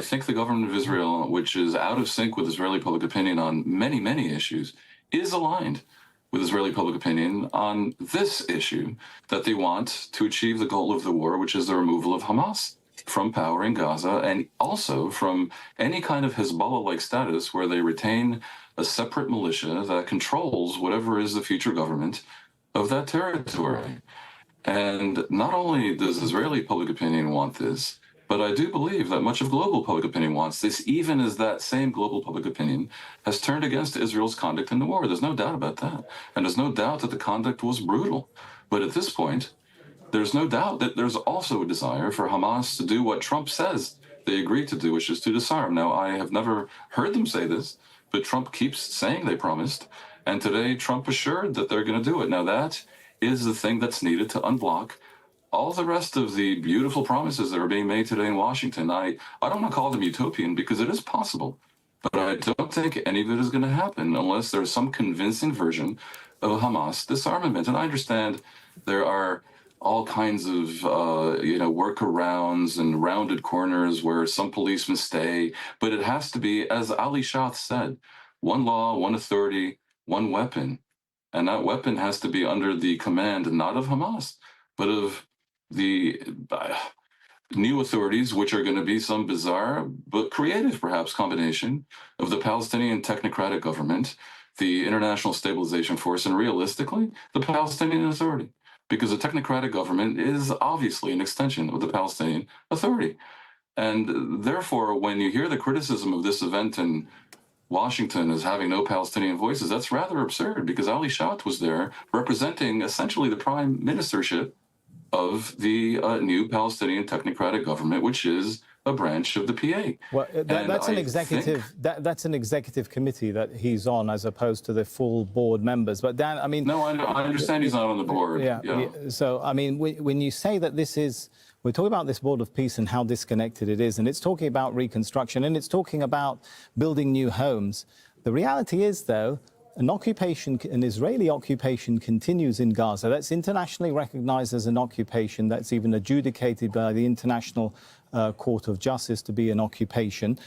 think the government of Israel, which is out of sync with Israeli public opinion on many, many issues, is aligned with Israeli public opinion on this issue, that they want to achieve the goal of the war, which is the removal of Hamas from power in Gaza, and also from any kind of Hezbollah-like status where they retain a separate militia that controls whatever is the future government of that territory. And not only does Israeli public opinion want this, but I do believe that much of global public opinion wants this, even as that same global public opinion has turned against Israel's conduct in the war. There's no doubt about that. And there's no doubt that the conduct was brutal. But at this point, there's no doubt that there's also a desire for Hamas to do what Trump says they agreed to do, which is to disarm. Now, I have never heard them say this, but Trump keeps saying they promised. And today, Trump assured that they're going to do it. Now, that is the thing that's needed to unblock all the rest of the beautiful promises that are being made today in Washington. I don't want to call them utopian because it is possible, but I don't think any of it is going to happen unless there's some convincing version of a Hamas disarmament. And I understand there are all kinds of workarounds and rounded corners where some policemen stay, but it has to be, as Ali Shah said, one law, one authority, one weapon. And that weapon has to be under the command not of Hamas, but of the new authorities, which are going to be some bizarre but creative, perhaps, combination of the Palestinian technocratic government, the International Stabilization Force, and realistically, the Palestinian Authority. Because the technocratic government is obviously an extension of the Palestinian Authority. And therefore, when you hear the criticism of this event in Washington as having no Palestinian voices, that's rather absurd, because Ali Shah was there representing essentially the prime ministership of the new Palestinian technocratic government, which is a branch of the PA. Well, that's an executive. That's an executive committee that he's on, as opposed to the full board members. But Dan, I mean, no, I understand he's not on the board. Yeah. So I mean, when you say that this is, we're talking about this board of peace and how disconnected it is, and it's talking about reconstruction, and it's talking about building new homes. The reality is, though, an Israeli occupation continues in Gaza. That's internationally recognized as an occupation. That's even adjudicated by the International Court of Justice to be an occupation.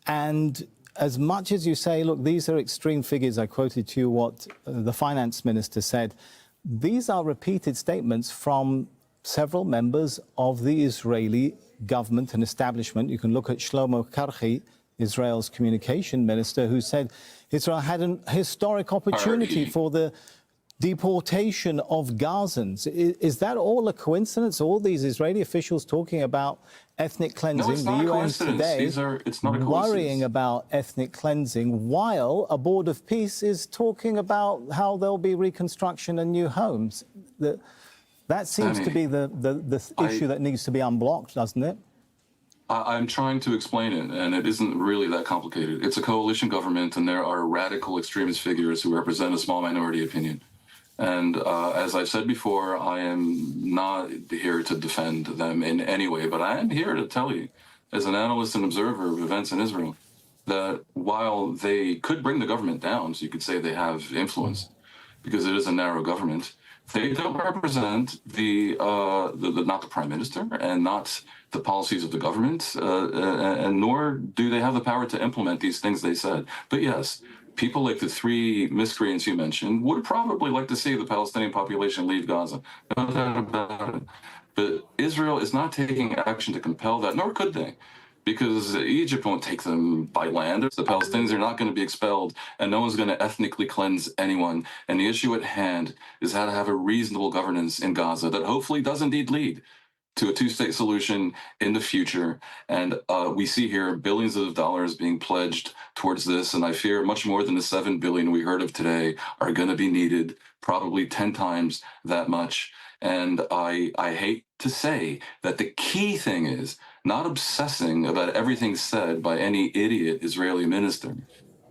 And as much as you say, look, these are extreme figures, I quoted to you what the finance minister said, these are repeated statements from several members of the Israeli government and establishment. You can look at Shlomo Karhi, Israel's communication minister, who said Israel had an historic opportunity for the deportation of Gazans. Is that all a coincidence? All these Israeli officials talking about ethnic cleansing, no, it's not the a UN today it's not a worrying about ethnic cleansing, while a board of peace is talking about how there'll be reconstruction and new homes. That seems to be the issue that needs to be unblocked, doesn't it? I'm trying to explain it, and it isn't really that complicated. It's a coalition government, and there are radical extremist figures who represent a small minority opinion. And as I've said before, I am not here to defend them in any way, but I am here to tell you, as an analyst and observer of events in Israel, that while they could bring the government down, so you could say they have influence, because it is a narrow government, they don't represent not the prime minister and not the policies of the government, and nor do they have the power to implement these things they said. But yes, people like the three miscreants you mentioned would probably like to see the Palestinian population leave Gaza. No doubt about it. But Israel is not taking action to compel that, nor could they, because Egypt won't take them by land. The Palestinians are not going to be expelled, and no one's going to ethnically cleanse anyone. And the issue at hand is how to have a reasonable governance in Gaza that hopefully does indeed lead to a two-state solution in the future. And we see here billions of dollars being pledged towards this, and I fear much more than the $7 billion we heard of today are going to be needed, probably 10 times that much. And I hate to say that the key thing is not obsessing about everything said by any idiot Israeli minister,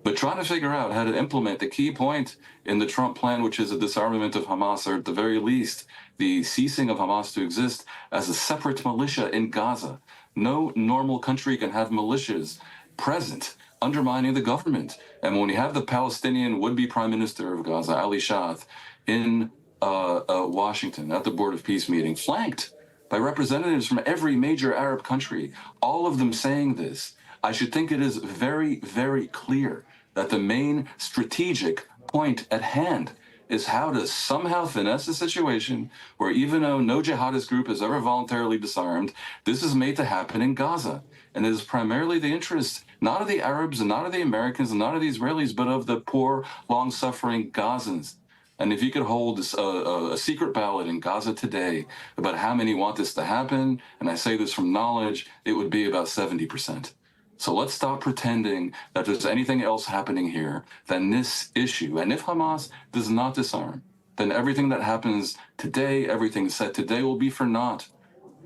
but trying to figure out how to implement the key point in the Trump plan, which is a disarmament of Hamas, or at the very least, the ceasing of Hamas to exist as a separate militia in Gaza. No normal country can have militias present undermining the government. And when you have the Palestinian would-be prime minister of Gaza, Ali Shah, in Washington at the Board of Peace meeting, flanked by representatives from every major Arab country, all of them saying this, I should think it is very, very clear that the main strategic point at hand is how to somehow finesse a situation where, even though no jihadist group has ever voluntarily disarmed, this is made to happen in Gaza. And it is primarily the interest, not of the Arabs and not of the Americans and not of the Israelis, but of the poor, long-suffering Gazans. And if you could hold this, a secret ballot in Gaza today about how many want this to happen, and I say this from knowledge, it would be about 70%. So let's stop pretending that there's anything else happening here than this issue. And if Hamas does not disarm, then everything that happens today, everything said today will be for naught.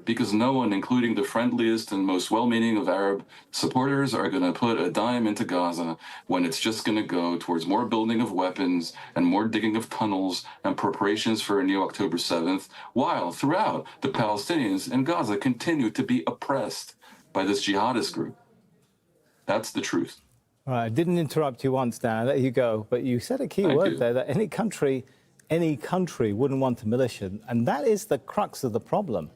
Because no one, including the friendliest and most well-meaning of Arab supporters, are going to put a dime into Gaza when it's just going to go towards more building of weapons and more digging of tunnels and preparations for a new October 7th, while throughout the Palestinians in Gaza continue to be oppressed by this jihadist group. That's the truth. All right, I didn't interrupt you once, Dan. I let you go. But you said a key word there, that any country wouldn't want a militia. And that is the crux of the problem.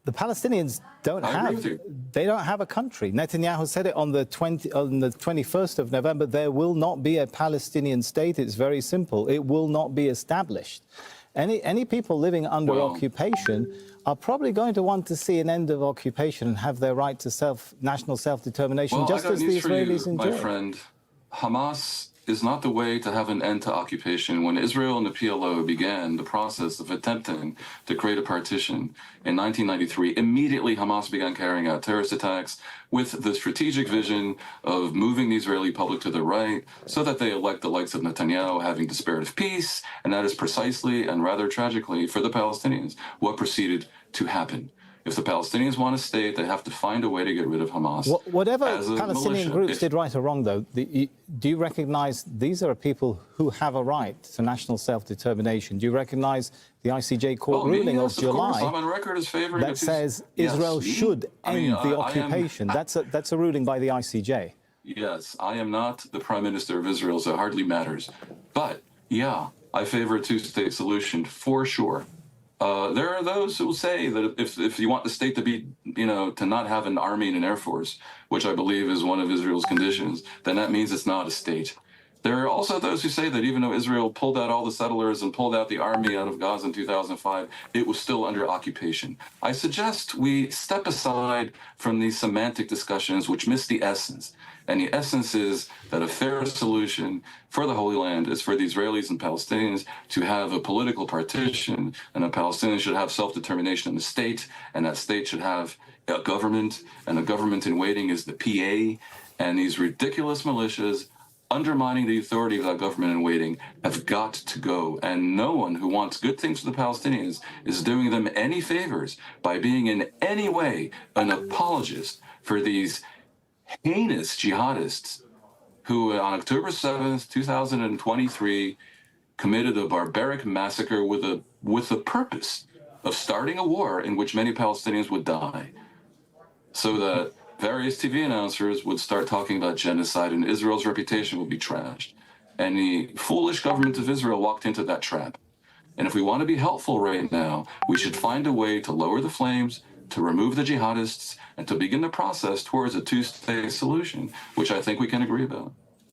The Palestinians don't have a country. Netanyahu said it on the 21st of November, there will not be a Palestinian state. It's very simple. It will not be established. Any people living under occupation are probably going to want to see an end of occupation and have their right to national self-determination, just as the Israelis enjoy. My friend, Hamas is not the way to have an end to occupation. When Israel and the PLO began the process of attempting to create a partition in 1993, immediately Hamas began carrying out terrorist attacks with the strategic vision of moving the Israeli public to the right so that they elect the likes of Netanyahu, having the spirit of peace. And that is precisely and rather tragically for the Palestinians what proceeded to happen. If the Palestinians want a state, they have to find a way to get rid of Hamas. Whatever Palestinian groups did right or wrong, though, do you recognize these are people who have a right to national self-determination? Do you recognize the ICJ court ruling of July I'm on record as favoring that says Israel should end the occupation? That's a ruling by the ICJ. Yes, I am not the Prime Minister of Israel, so it hardly matters. But, yeah, I favor a two-state solution for sure. There are those who will say that if you want the state to be, to not have an army and an air force, which I believe is one of Israel's conditions, then that means it's not a state. There are also those who say that even though Israel pulled out all the settlers and pulled out the army out of Gaza in 2005, it was still under occupation. I suggest we step aside from these semantic discussions which miss the essence. And the essence is that a fair solution for the Holy Land is for the Israelis and Palestinians to have a political partition, and the Palestinians should have self-determination in the state, and that state should have a government, and the government in waiting is the PA, and these ridiculous militias undermining the authority of that government in waiting have got to go. And no one who wants good things for the Palestinians is doing them any favors by being in any way an apologist for these heinous jihadists who on October 7th, 2023, committed a barbaric massacre with the purpose of starting a war in which many Palestinians would die, so that various TV announcers would start talking about genocide and Israel's reputation would be trashed. And the foolish government of Israel walked into that trap. And if we want to be helpful right now, we should find a way to lower the flames, to remove the jihadists, and to begin the process towards a two-state solution, which I think we can agree about.